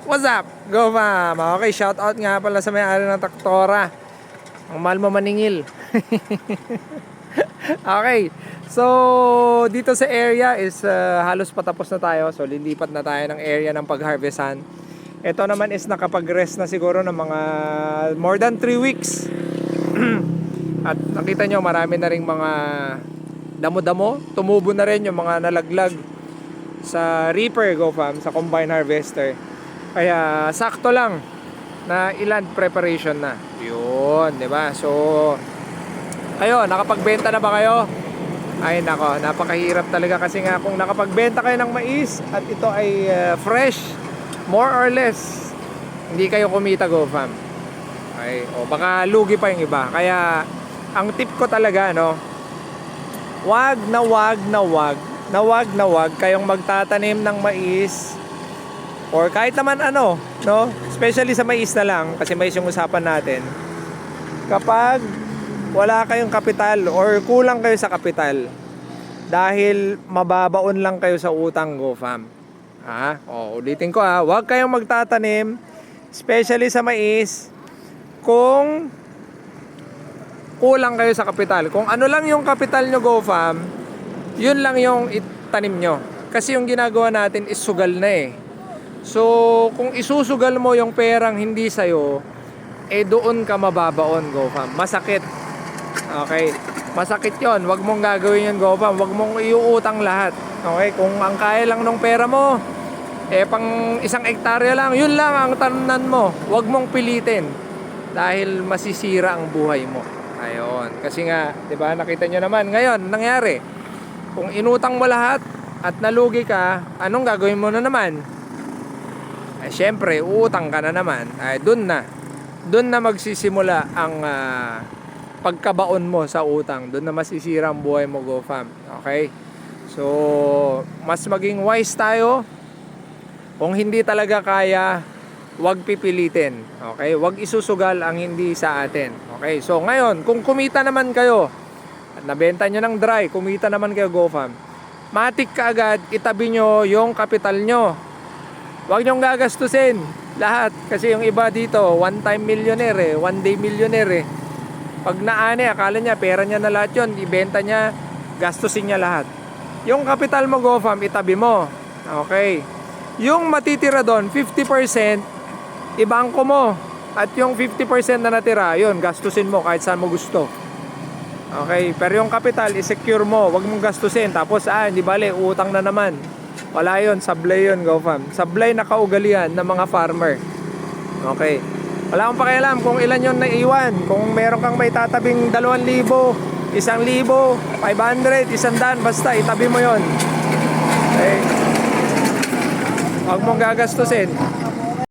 What's up? Go fam! Okay, shout out nga pala sa may-ari ng traktora. Ang mahal mo maningil. Okay, so dito sa area is halos patapos na tayo. So lilipat na tayo ng area ng pag-harvestan. Ito naman is nakapag-rest na siguro ng mga more than 3 weeks. At nakita nyo marami na ring mga damo-damo. Tumubo na rin yung mga nalaglag sa reaper, go fam, sa combine harvester. Kaya sakto lang na i-land preparation na. Yun, 'di ba? So kayo, nakapagbenta na ba kayo? Ay nako, napakahirap talaga kasi nga kung nakapagbenta kayo ng mais at ito ay fresh, more or less, hindi kayo kumita, go fam. Okay, o baka lugi pa yung iba. Kaya ang tip ko talaga, no, wag na wag kayong magtatanim ng mais or kahit naman ano, no, especially sa mais na lang kasi mais yung usapan natin. Kapag wala kayong kapital or kulang kayo sa kapital dahil mababaon lang kayo sa utang, go fam. Ha? O, ulitin ko ha, wag kayong magtatanim especially sa mais kung kulang kayo sa kapital. Kung ano lang yung kapital nyo, go fam, yun lang yung itanim nyo. Kasi yung ginagawa natin is sugal na eh. So kung isusugal mo yung perang hindi sa'yo, eh doon ka mababaon, go fam. Masakit. Okay, masakit yon. Wag mong gagawin yun, go fam. Wag mong iuutang lahat. Okay, kung ang kaya lang ng pera mo eh pang 1 hektarya lang, yun lang ang tanan mo. Wag mong pilitin dahil masisira ang buhay mo. Ayun, kasi nga 'di ba, nakita nyo naman ngayon nangyari. Kung inutang mo lahat at nalugi ka, anong gagawin mo na naman? Eh syempre, uutang ka na naman. Ay doon na magsisimula ang pagkabaon mo sa utang. Doon na masisira ang buhay mo, go fam. Okay? So, mas maging wise tayo. Kung hindi talaga kaya, wag pipilitin. Okay? Wag isusugal ang hindi sa atin. Okay? So, ngayon, kung kumita naman kayo at nabenta nyo ng dry, kumita naman kayo, go fam, matik ka agad, itabi nyo yung kapital nyo. Wag nyong gagastusin lahat. Kasi yung iba dito, one time millionaire eh, one day millionaire eh. Pag naani, akala niya pera niya na lahat yun, ibenta niya, gastusin niya lahat. Yung kapital mo, go fam, itabi mo. Okay? Yung matitira doon, 50%, ibangko mo. At yung 50% na natira, yun, gastusin mo kahit saan mo gusto. Okay? Pero yung kapital, i-secure mo. Wag mong gastusin. Tapos, hindi bale, utang na naman. Wala yun, sablay yun, go fam. Sablay na kaugalian ng mga farmer. Okay? Wala akong pakialam kung ilan yung naiwan. Kung meron kang may tatabing 2,000, 1,000, 500, 100, basta itabi mo yon. Okay? Huwag mong gagastusin.